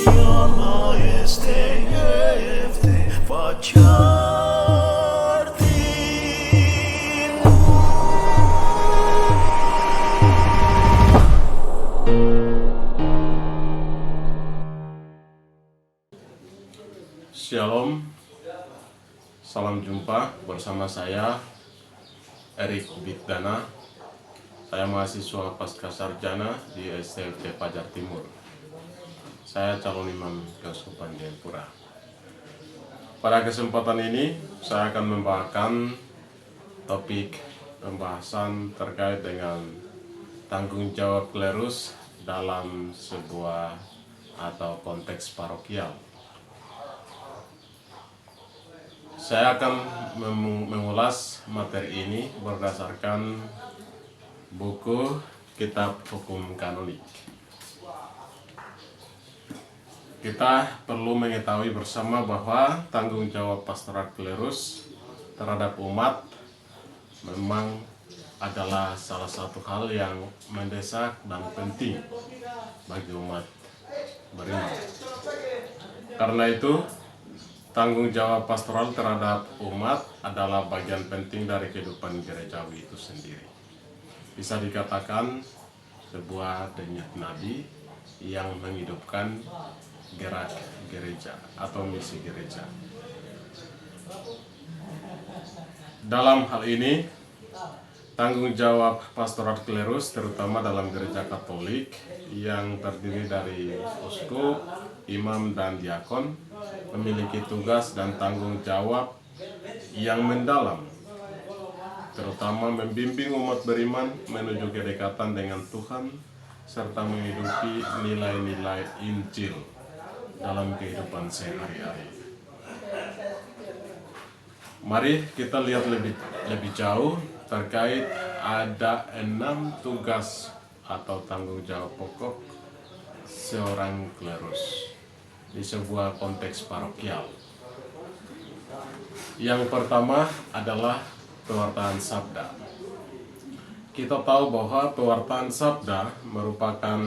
Siamo STFT Fajartin. Shalom, salam jumpa bersama saya Erik Bidana. Saya mahasiswa pasca sarjana di STFT Fajar Timur. Saya calon imam Keuskupan Jayapura. Pada kesempatan ini saya akan membawakan topik pembahasan terkait dengan tanggung jawab klerus dalam sebuah atau konteks parokial. Saya akan mengulas materi ini berdasarkan buku Kitab Hukum Kanonik. Kita perlu mengetahui bersama bahwa tanggung jawab pastoral klerus terhadap umat memang adalah salah satu hal yang mendesak dan penting bagi umat beriman. Karena itu, tanggung jawab pastoral terhadap umat adalah bagian penting dari kehidupan gerejawi itu sendiri. Bisa dikatakan sebuah denyut nadi yang menghidupkan gerak gereja atau misi gereja. Dalam hal ini, tanggung jawab pastoral klerus terutama dalam gereja Katolik yang terdiri dari uskup, imam, dan diakon memiliki tugas dan tanggung jawab yang mendalam, terutama membimbing umat beriman menuju kedekatan dengan Tuhan serta menghidupi nilai-nilai Injil dalam kehidupan sehari-hari. Mari kita lihat lebih jauh terkait ada 6 tugas atau tanggung jawab pokok seorang klerus di sebuah konteks parokial. Yang pertama adalah pewartaan sabda. Kita tahu bahwa pewartaan sabda merupakan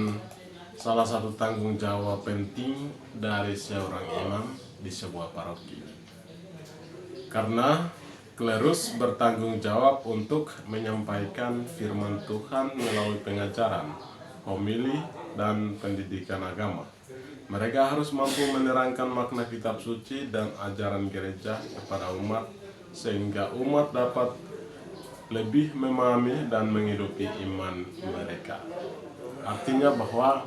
salah satu tanggung jawab penting dari seorang imam di sebuah paroki. Karena klerus bertanggung jawab untuk menyampaikan firman Tuhan melalui pengajaran, homili, dan pendidikan agama. Mereka harus mampu menerangkan makna kitab suci dan ajaran gereja kepada umat, sehingga umat dapat lebih memahami dan menghidupi iman mereka. Artinya bahwa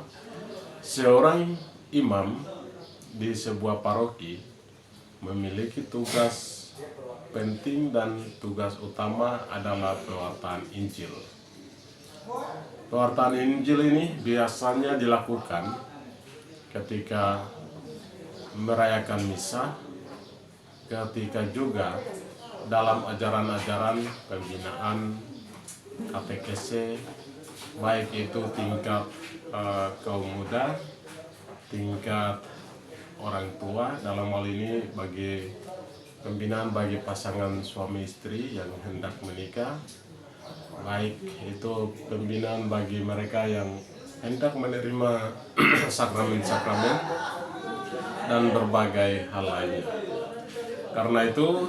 seorang imam di sebuah paroki memiliki tugas penting dan tugas utama adalah pewartaan Injil. Pewartaan Injil ini biasanya dilakukan ketika merayakan misa, ketika juga dalam ajaran-ajaran pembinaan katekese, baik itu tingkat kaum muda, tingkat orang tua, dalam hal ini bagi pembinaan bagi pasangan suami istri yang hendak menikah, baik itu pembinaan bagi mereka yang hendak menerima sakramen-sakramen dan berbagai hal lainnya. Karena itu,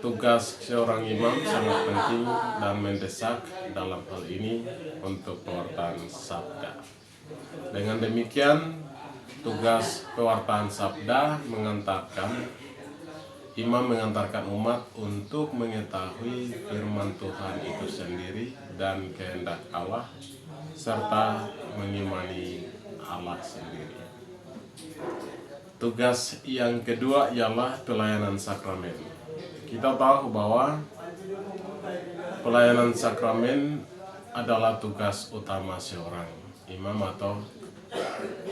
tugas seorang imam sangat penting dan mendesak dalam hal ini untuk pewartaan sabda. Dengan demikian, tugas pewartaan sabda imam mengantarkan umat untuk mengetahui firman Tuhan itu sendiri dan kehendak Allah, serta mengimani Allah sendiri. Tugas yang kedua ialah pelayanan sakramen. Kita tahu bahwa pelayanan sakramen adalah tugas utama seorang imam atau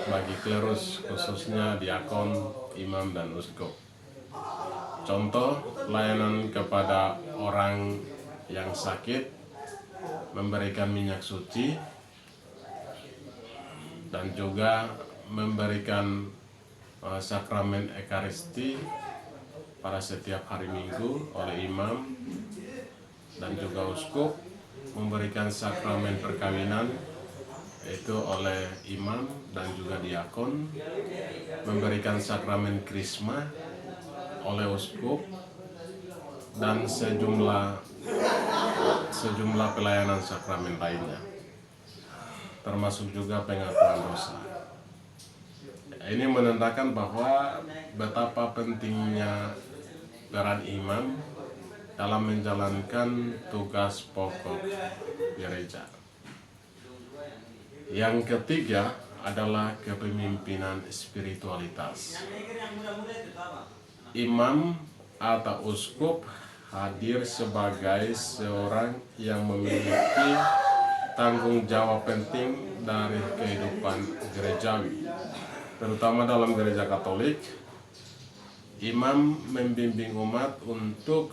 bagi klerus, khususnya diakon, imam, dan uskup. Contoh, pelayanan kepada orang yang sakit, memberikan minyak suci, dan juga memberikan sakramen Ekaristi pada setiap hari Minggu oleh imam, dan juga uskup memberikan sakramen perkawinan itu oleh imam dan juga diakon, memberikan sakramen krisma oleh uskup, dan sejumlah pelayanan sakramen lainnya, termasuk juga pengakuan dosa. Ini menandakan bahwa betapa pentingnya peran imam dalam menjalankan tugas pokok gereja. Yang ketiga adalah kepemimpinan spiritualitas. Imam atau uskup hadir sebagai seorang yang memiliki tanggung jawab penting dari kehidupan gerejawi, terutama dalam gereja Katolik. Imam membimbing umat untuk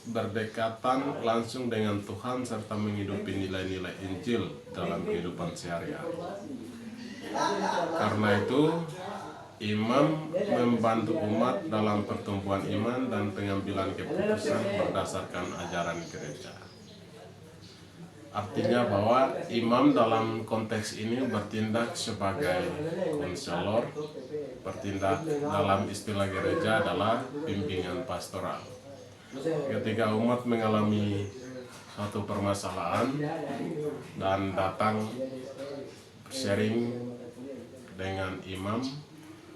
berdekatan langsung dengan Tuhan serta menghidupi nilai-nilai Injil dalam kehidupan sehari-hari. Karena itu, imam membantu umat dalam pertumbuhan iman dan pengambilan keputusan berdasarkan ajaran gereja. Artinya bahwa imam dalam konteks ini bertindak sebagai konselor, bertindak dalam istilah gereja adalah bimbingan pastoral. Ketika umat mengalami suatu permasalahan dan datang sharing dengan imam,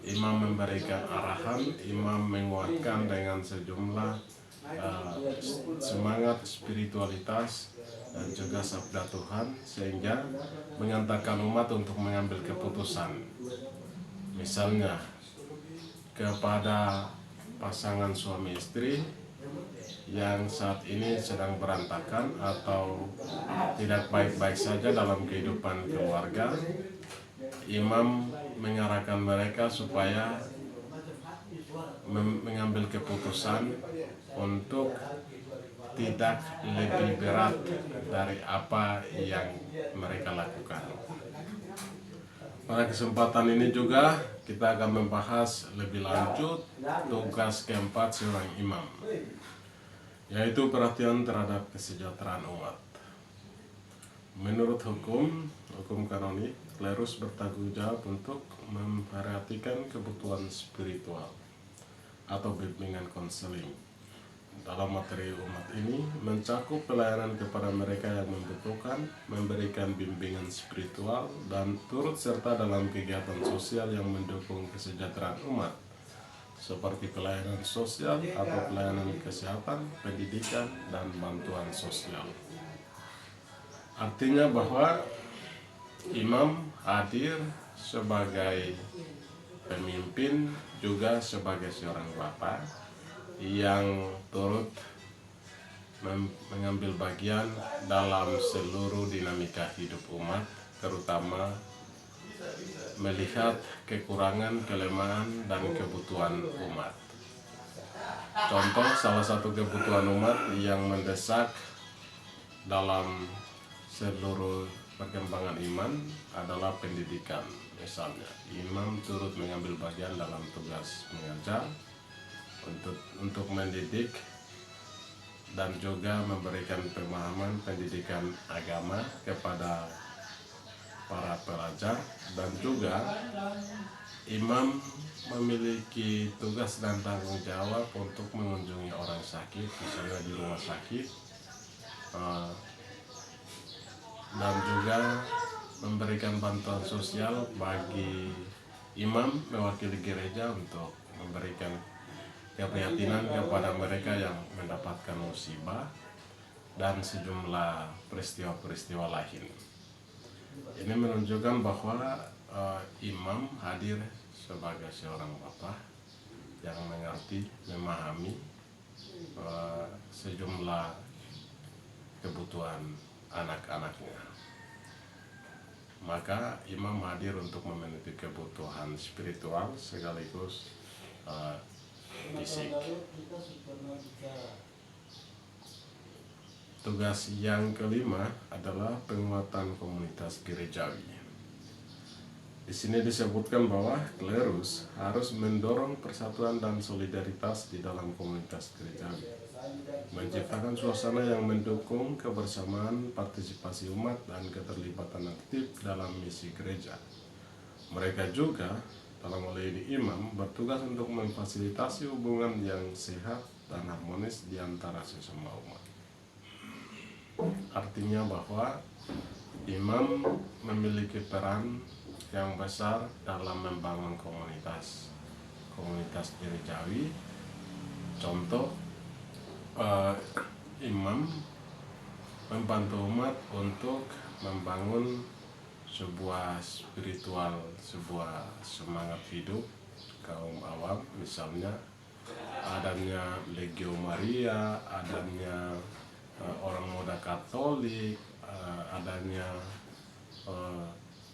imam memberikan arahan, imam menguatkan dengan sejumlah semangat spiritualitas dan juga sabda Tuhan, sehingga mengantarkan umat untuk mengambil keputusan. Misalnya kepada pasangan suami istri yang saat ini sedang berantakan atau tidak baik-baik saja dalam kehidupan keluarga, imam mengarahkan mereka supaya mengambil keputusan untuk tidak lebih berat dari apa yang mereka lakukan. Pada kesempatan ini juga kita akan membahas lebih lanjut tugas keempat seorang imam, yaitu perhatian terhadap kesejahteraan umat. Menurut hukum kanonik, klerus bertanggung jawab untuk memperhatikan kebutuhan spiritual atau bimbingan konseling. Dalam materi umat ini mencakup pelayanan kepada mereka yang membutuhkan, memberikan bimbingan spiritual, dan turut serta dalam kegiatan sosial yang mendukung kesejahteraan umat, seperti pelayanan sosial atau pelayanan kesehatan, pendidikan, dan bantuan sosial. Artinya bahwa imam hadir sebagai pemimpin, juga sebagai seorang bapa yang turut mengambil bagian dalam seluruh dinamika hidup umat, terutama melihat kekurangan, kelemahan, dan kebutuhan umat. Contoh salah satu kebutuhan umat yang mendesak dalam seluruh perkembangan iman adalah pendidikan. Misalnya, imam turut mengambil bagian dalam tugas mengajar, untuk mendidik dan juga memberikan pemahaman pendidikan agama kepada para pelajar, dan juga imam memiliki tugas dan tanggung jawab untuk mengunjungi orang sakit, misalnya di rumah sakit, dan juga memberikan bantuan sosial bagi imam mewakili gereja untuk memberikan keprihatinan kepada mereka yang mendapatkan musibah dan sejumlah peristiwa-peristiwa lain. Ini menunjukkan bahwa imam hadir sebagai seorang bapa yang mengerti, memahami sejumlah kebutuhan anak-anaknya. Maka imam hadir untuk memenuhi kebutuhan spiritual sekaligus fisik. Tugas yang kelima adalah penguatan komunitas gerejawi. Di sini disebutkan bahwa klerus harus mendorong persatuan dan solidaritas di dalam komunitas gerejawi, menciptakan suasana yang mendukung kebersamaan, partisipasi umat, dan keterlibatan aktif dalam misi gereja. Mereka juga dalam hal ini imam bertugas untuk memfasilitasi hubungan yang sehat dan harmonis di antara sesama umat. Artinya bahwa imam memiliki peran yang besar dalam membangun komunitas gerejawi. Contoh, imam membantu umat untuk membangun sebuah spiritual, sebuah semangat hidup kaum awam, misalnya adanya Legio Maria, adanya orang muda Katolik, adanya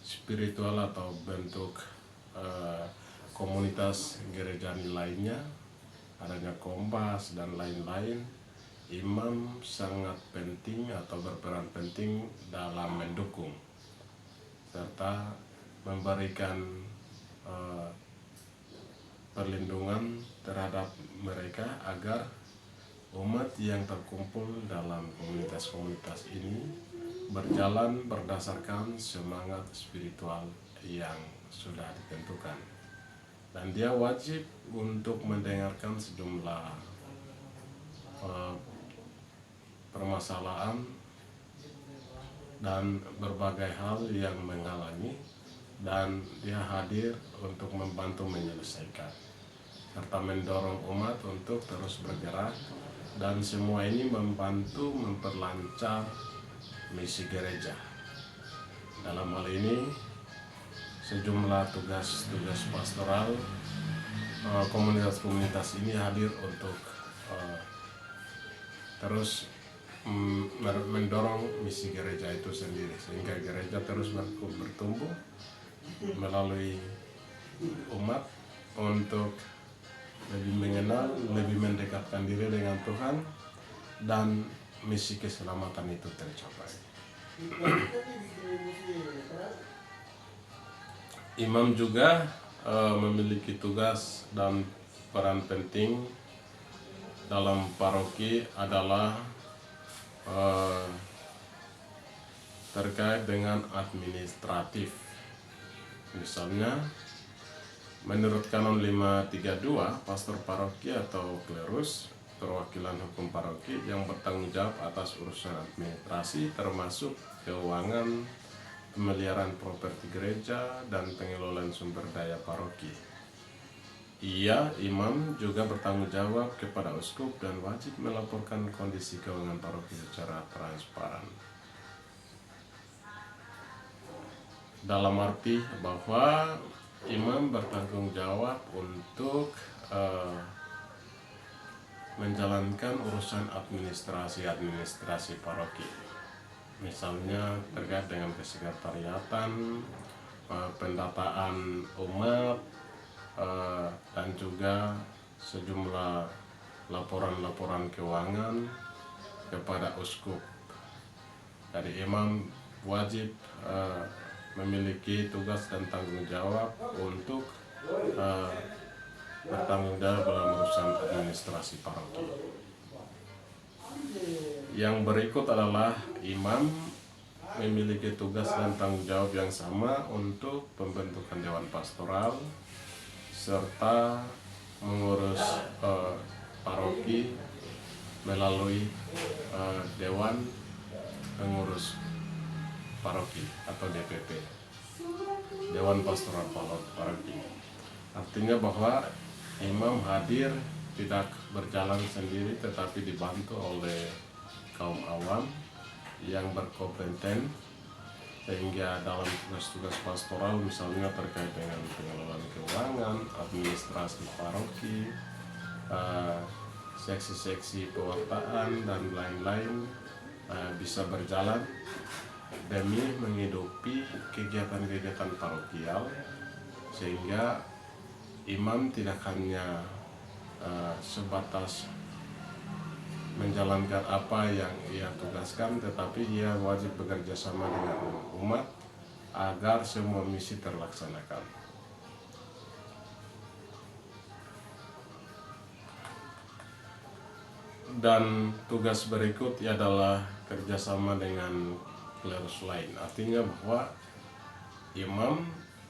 spiritual atau bentuk komunitas gereja lainnya, adanya Kompas dan lain-lain. Imam sangat penting atau berperan penting dalam mendukung serta memberikan perlindungan terhadap mereka agar umat yang terkumpul dalam komunitas-komunitas ini berjalan berdasarkan semangat spiritual yang sudah ditentukan. Dan dia wajib untuk mendengarkan sejumlah permasalahan dan berbagai hal yang menghalangi, dan dia hadir untuk membantu menyelesaikan serta mendorong umat untuk terus bergerak, dan semua ini membantu memperlancar misi gereja. Dalam hal ini sejumlah tugas-tugas pastoral komunitas-komunitas ini hadir untuk terus mendorong misi gereja itu sendiri, sehingga gereja terus bertumbuh melalui umat untuk lebih mengenal, lebih mendekatkan diri dengan Tuhan, dan misi keselamatan itu tercapai. Imam juga memiliki tugas dan peran penting dalam paroki adalah terkait dengan administratif. Misalnya, menurut Kanon 532, pastor paroki atau klerus perwakilan hukum paroki yang bertanggung jawab atas urusan administrasi termasuk keuangan, pemeliharaan properti gereja, dan pengelolaan sumber daya paroki. Imam juga bertanggung jawab kepada uskup dan wajib melaporkan kondisi keuangan paroki secara transparan. Dalam arti bahwa imam bertanggung jawab untuk menjalankan urusan administrasi paroki. Misalnya terkait dengan kesekretariatan, pendataan umat, dan juga sejumlah laporan-laporan keuangan kepada uskup. Jadi imam wajib memiliki tugas dan tanggung jawab untuk bertanggung jawab dalam urusan administrasi paroki. Yang berikut adalah imam memiliki tugas dan tanggung jawab yang sama untuk pembentukan dewan pastoral serta mengurus paroki melalui dewan pengurus paroki atau DPP, Dewan Pastoral Paroki. Artinya bahwa imam hadir tidak berjalan sendiri, tetapi dibantu oleh kaum awam yang berkompeten, sehingga dalam tugas-tugas pastoral misalnya terkait dengan pengelolaan keuangan, administrasi paroki, seksi-seksi pewartaan dan lain-lain bisa berjalan demi menghidupi kegiatan-kegiatan parokial, sehingga imam tidak hanya sebatas menjalankan apa yang ia tugaskan, tetapi ia wajib bekerja sama dengan umat agar semua misi terlaksanakan. Dan tugas berikut adalah kerjasama dengan klerus lain. Artinya bahwa imam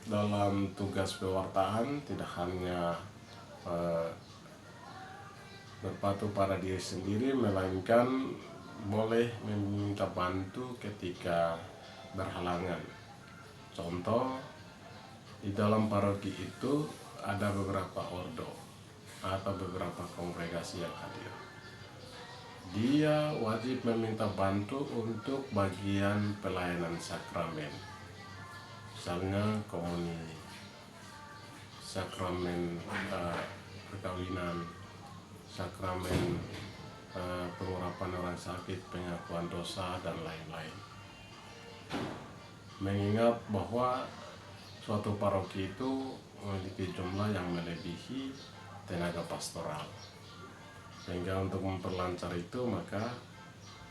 dalam tugas pewartaan tidak hanya berpatok pada diri sendiri, melainkan boleh meminta bantu ketika berhalangan. Contoh, di dalam paroki itu ada beberapa ordo atau beberapa kongregasi yang hadir. Dia wajib meminta bantu untuk bagian pelayanan sakramen, misalnya komuni, sakramen perkawinan, sakramen pengurapan orang sakit, pengakuan dosa, dan lain-lain. Mengingat bahwa suatu paroki itu memiliki jumlah yang melebihi tenaga pastoral, sehingga untuk memperlancar itu maka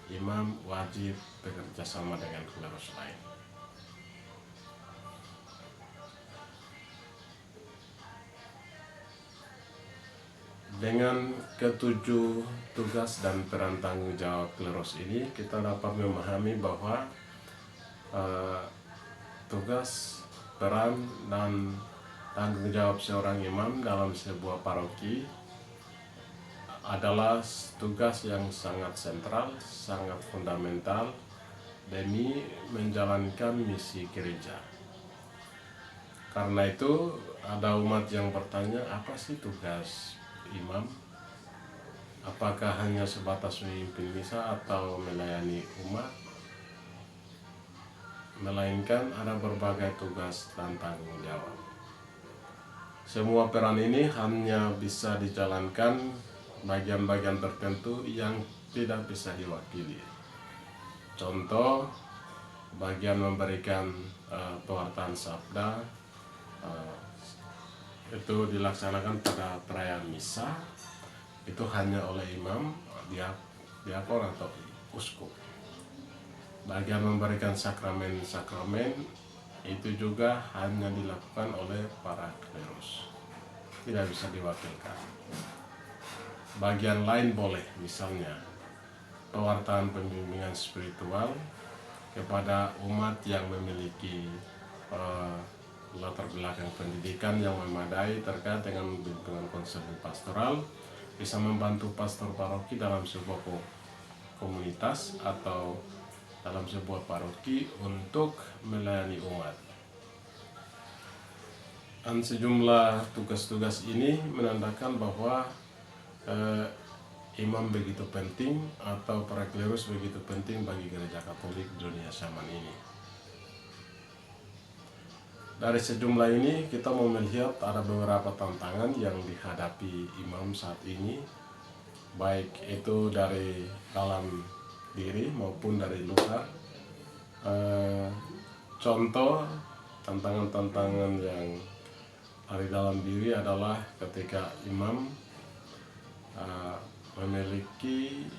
imam wajib bekerja sama dengan klerus lain. Dengan ketujuh tugas dan peran tanggung jawab klerus ini, kita dapat memahami bahwa tugas, peran, dan tanggung jawab seorang imam dalam sebuah paroki adalah tugas yang sangat sentral, sangat fundamental demi menjalankan misi gereja. Karena itu ada umat yang bertanya, apa sih tugas imam? Apakah hanya sebatas memimpin misa atau melayani umat? Melainkan ada berbagai tugas dan tanggung jawab. Semua peran ini hanya bisa dijalankan bagian-bagian tertentu yang tidak bisa diwakili. Contoh, bagian memberikan pewartaan sabda itu dilaksanakan pada perayaan misa, itu hanya oleh imam, diakon atau uskup. Bagian memberikan sakramen-sakramen itu juga hanya dilakukan oleh para klerus, tidak bisa diwakilkan. Bagian lain boleh, misalnya pewartaan pembimbingan spiritual kepada umat yang memiliki latar belakang pendidikan yang memadai terkait dengan bimbingan konseling pastoral, bisa membantu pastor paroki dalam sebuah komunitas atau dalam sebuah paroki untuk melayani umat. Dan sejumlah tugas-tugas ini menandakan bahwa imam begitu penting atau para klerus begitu penting bagi gereja Katolik dunia zaman ini. Dari sejumlah ini kita mau melihat ada beberapa tantangan yang dihadapi imam saat ini, baik itu dari dalam diri maupun dari luar. Contoh tantangan-tantangan yang dari dalam diri adalah ketika imam memiliki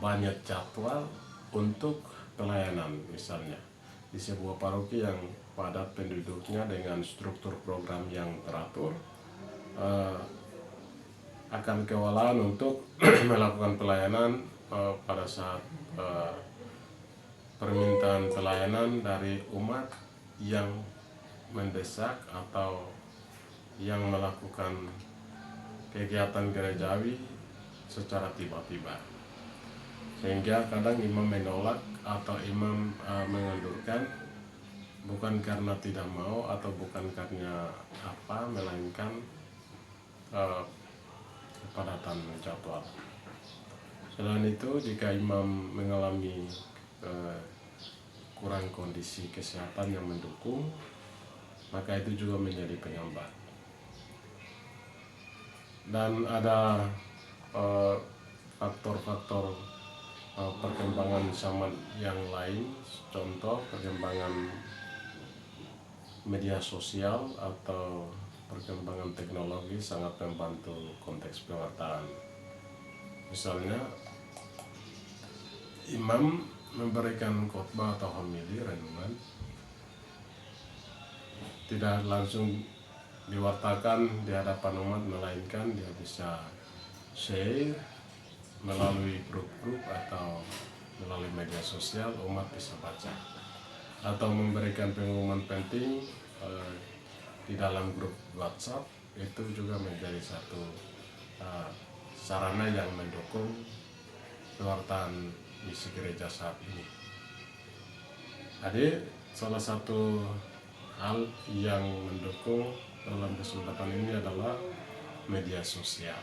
banyak jadwal untuk pelayanan, misalnya di sebuah paroki yang padat penduduknya dengan struktur program yang teratur, akan kewalahan untuk melakukan pelayanan pada saat permintaan pelayanan dari umat yang mendesak atau yang melakukan kegiatan gerejawi secara tiba-tiba, sehingga kadang imam menolak atau imam mengundurkan, bukan karena tidak mau atau bukan karena apa, melainkan kepadatan jadwal. Selain itu, jika imam mengalami kurang kondisi kesehatan yang mendukung, maka itu juga menjadi penyambat. Dan ada faktor-faktor perkembangan zaman yang lain, contoh perkembangan media sosial atau perkembangan teknologi sangat membantu konteks pewartaan. Misalnya, imam memberikan khotbah atau homili renungan tidak langsung diwartakan di hadapan umat, melainkan dia bisa share melalui grup-grup atau melalui media sosial, umat bisa baca, atau memberikan pengumuman penting di dalam grup WhatsApp itu juga menjadi satu sarana yang mendukung pewartaan misi gereja saat ini. Jadi salah satu hal yang mendukung dalam kesempatan ini adalah media sosial.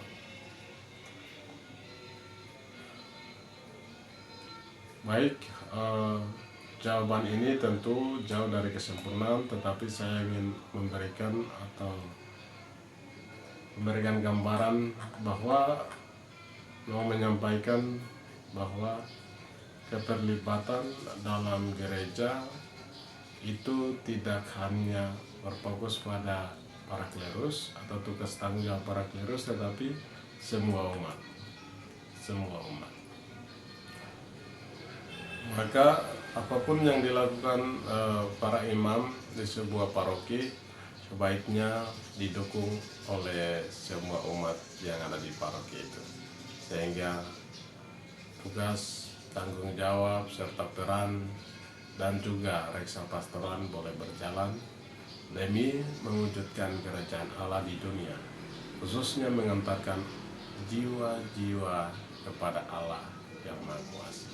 Baik, jawaban ini tentu jauh dari kesempurnaan, tetapi saya ingin memberikan gambaran bahwa mau menyampaikan bahwa keterlibatan dalam gereja itu tidak hanya berfokus pada para klerus atau tugas tanggung jawab para klerus, tetapi semua umat. Maka apapun yang dilakukan para imam di sebuah paroki sebaiknya didukung oleh semua umat yang ada di paroki itu, sehingga tugas tanggung jawab serta peran dan juga reksa pastoran boleh berjalan demi mewujudkan kerajaan Allah di dunia, khususnya mengantarkan jiwa-jiwa kepada Allah yang Maha Kuasa.